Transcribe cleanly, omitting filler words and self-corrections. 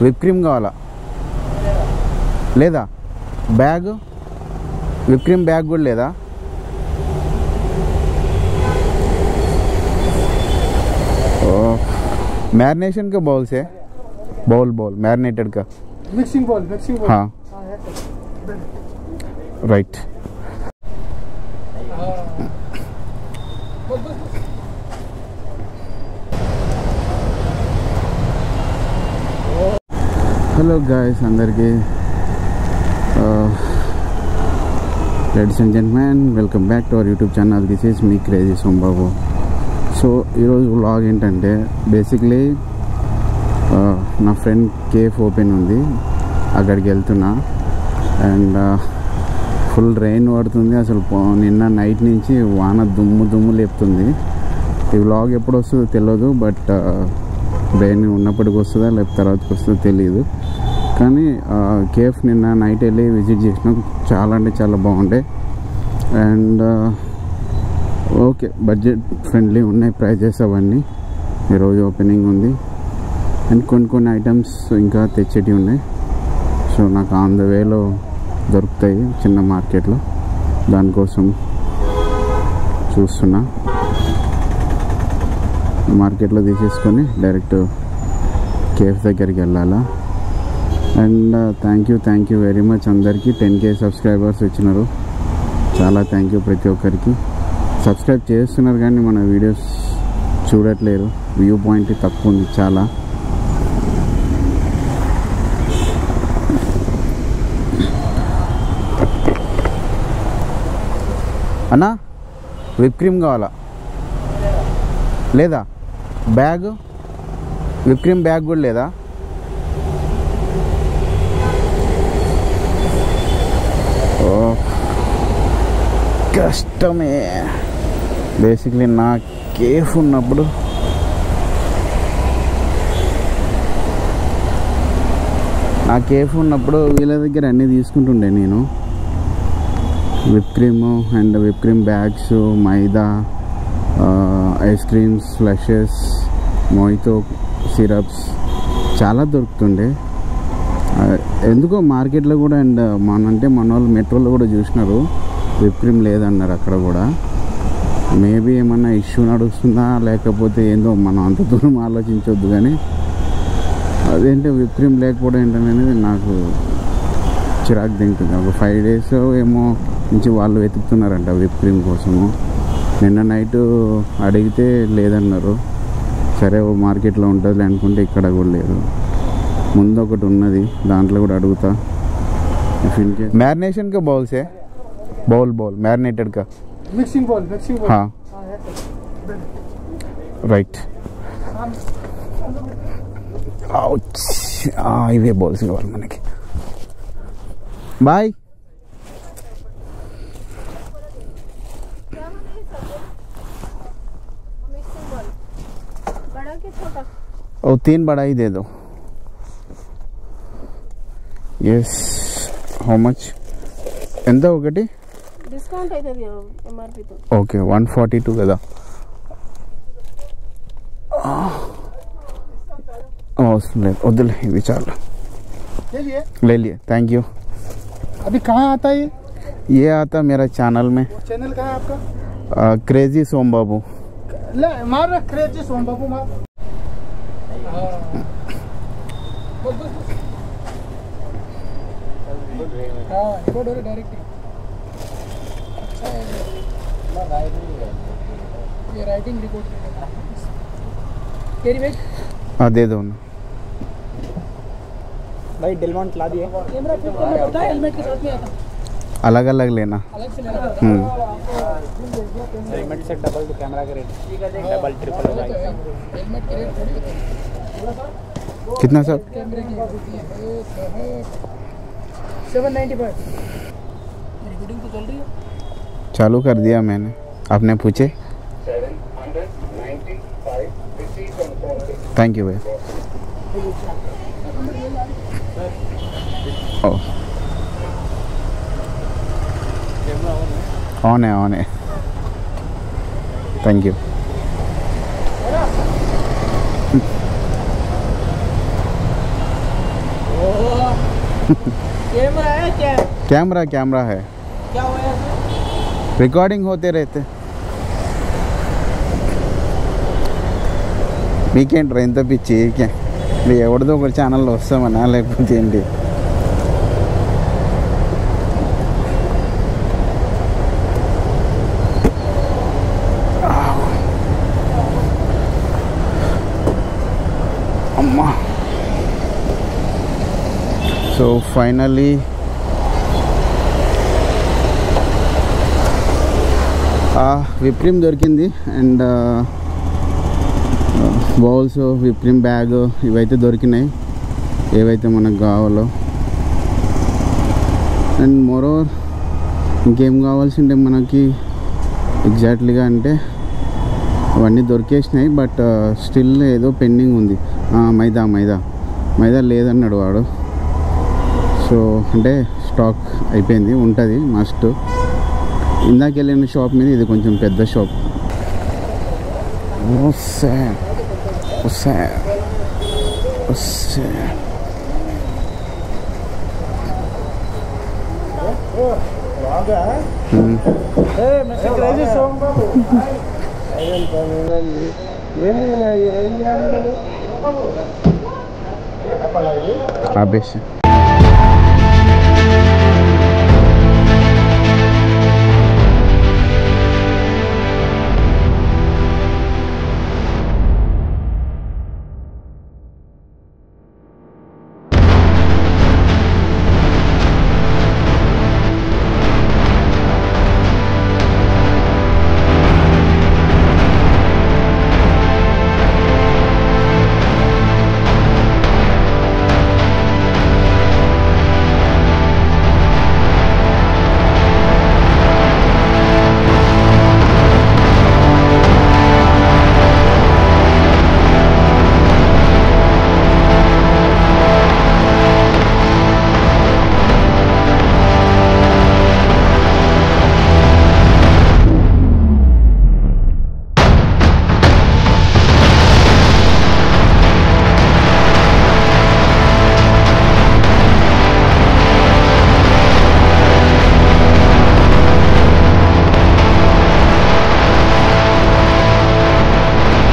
Whip cream కావాలా లేదా? Bag whip cream bag కూడా లేదా? मैरिनेशन का बाउल से बाउल मैरिनेटेड का मिक्सिंग बाउल हाँ राइट। हेलो गाइस अंदर के ladies and gentleman welcome back to our YouTube channel this is me crazy Sombabu. So ఈరోజు వ్లాగ్ ఏంటంటే బేసిక్లీ నా ఫ్రెండ్ కేఫ్ ఓపెన్ ఉంది, అక్కడికి వెళ్తున్నా. అండ్ ఫుల్ రెయిన్ పడుతుంది, అసలు నిన్న నైట్ నుంచి వాన దుమ్ము లేపుతుంది. ఈ వ్లాగ్ ఎప్పుడు వస్తుందో తెలియదు, బట్ రెయిన్ ఉన్నప్పటికి వస్తుందా లేకపోతే తర్వాతకి వస్తుందో తెలియదు. కానీ కేఫ్ నిన్న నైట్ వెళ్ళి విజిట్ చేసినాం, చాలా అంటే చాలా బాగుండే. అండ్ ఓకే బడ్జెట్ ఫ్రెండ్లీ ఉన్నాయి ప్రైజెస్ అవన్నీ. ఈరోజు ఓపెనింగ్ ఉంది అండ్ కొన్ని ఐటమ్స్ ఇంకా తెచ్చేటివి ఉన్నాయి. సో నాకు ఆన్ ద వేలో దొరుకుతాయి చిన్న మార్కెట్లో, దానికోసం చూస్తున్నా. మార్కెట్లో తీసేసుకొని డైరెక్ట్ కేఫ్ దగ్గరికి వెళ్ళాలా. And thank you very much అందరికీ 10K సబ్స్క్రైబర్స్ వచ్చినారు. చాలా థ్యాంక్ యూ ప్రతి ఒక్కరికి. సబ్స్క్రైబ్ చేస్తున్నారు కానీ మన వీడియోస్ చూడట్లేరు, వ్యూ పాయింట్ తక్కువ ఉంది చాలా. అన్నా విప్ క్రీమ్ కావాలా లేదా? బ్యాగ్ విప్ క్రీమ్ బ్యాగ్ కూడా లేదా? ఓ కష్టమే. బేసిక్లీ నా కేఫ్ ఉన్నప్పుడు వీళ్ళ దగ్గర అన్నీ తీసుకుంటుండే నేను. Whip cream and whip cream bags, మైదా, ఐస్ క్రీమ్స్, ఫ్లషెస్, మొయితో సిరప్స్ చాలా దొరుకుతుండే. ఎందుకో మార్కెట్లో కూడా. అండ్ మన వాళ్ళు మెట్రోలో కూడా చూసినారు, విప్ క్రీమ్ లేదన్నారు అక్కడ కూడా. మేబీ ఏమన్నా ఇష్యూ నడుస్తుందా లేకపోతే ఏందో మనం అంత దూరం ఆలోచించవద్దు. కానీ అదేంటి విప్ క్రీమ్ లేకపోవడం ఏంటనేది నాకు చిరాకు దింటుంది. ఒక 5 days ఏమో నుంచి వాళ్ళు వెతుకుతున్నారంట విప్ క్రీమ్ కోసము. నిన్న నైట్ అడిగితే లేదన్నారు. సరే మార్కెట్లో ఉంటుంది అనుకుంటే ఇక్కడ కూడా లేదు. ముందు ఒకటి ఉన్నది, దాంట్లో కూడా అడుగుతా. मैरिनेशन का बाउल से बाउल मैरिनेटेड का मिक्सिंग बाउल हाँ राइट। ఇవే బౌల్స్ కావాలి మనకి. బాయ్. और 3 बड़ा ही दे दो. Yes how much? ఎంత ఒకటి? డిస్కౌంట్ అవుతుంది ఎంఆర్పి తో. ఓకే 142 కదా. वदले विचार ले लिए थैंक यू। अभी कहाँ आता है ये आता मेरा चैनल में। चैनल कहाँ है आपका? क्रेजी सोमबाबू। मार क्रेजी सोमबाबू मार। डायरेक्ट ये राइटिंग रिकॉर्ड कैरी बैग दे दो ना भाई। डेलमोंट ला दिए। कैमरा फिट करना पड़ता है, हेलमेट के साथ में आता। अलग अलग लेना। अलग से लेना। हेलमेट से डबल तो कैमरा का रेट डबल ट्रिपल हो जाएगा। हेलमेट के रेट थोड़ी कितना सर? कैमरे की 795। रिकॉर्डिंग तो चल रही है। चालू कर दिया मैंने, आपने पूछे। थैंक यू भाई। ऑन है थैंक यू। कैमरा है क्या? कैमरा है, क्या हुआ है? रिकॉर्डिंग होते रहते. మీకేంట్రా ఎంత పిచ్చి? ఎవరిదో ఒకటి ఛానల్లో వస్తామన్నా లేకపోతే ఏంటి? అమ్మా. సో ఫైనల్లీ విప్ క్రీమ్ దొరికింది and bowls, whip cream bag ఇవైతే దొరికినాయి ఏవైతే మనకు కావాలో. అండ్ మోరోవర్ ఇంకేం కావాల్సింటే మనకి ఎగ్జాక్ట్లీగా అంటే అవన్నీ దొరికేసినాయి. బట్ స్టిల్ ఏదో పెండింగ్ ఉంది. మైదా లేదన్నాడు వాడు. సో అంటే స్టాక్ అయిపోయింది, ఉంటుంది మస్ట్. ఇందాక వెళ్ళిన షాప్ మీద ఇది కొంచెం పెద్ద షాప్. ఆపేసి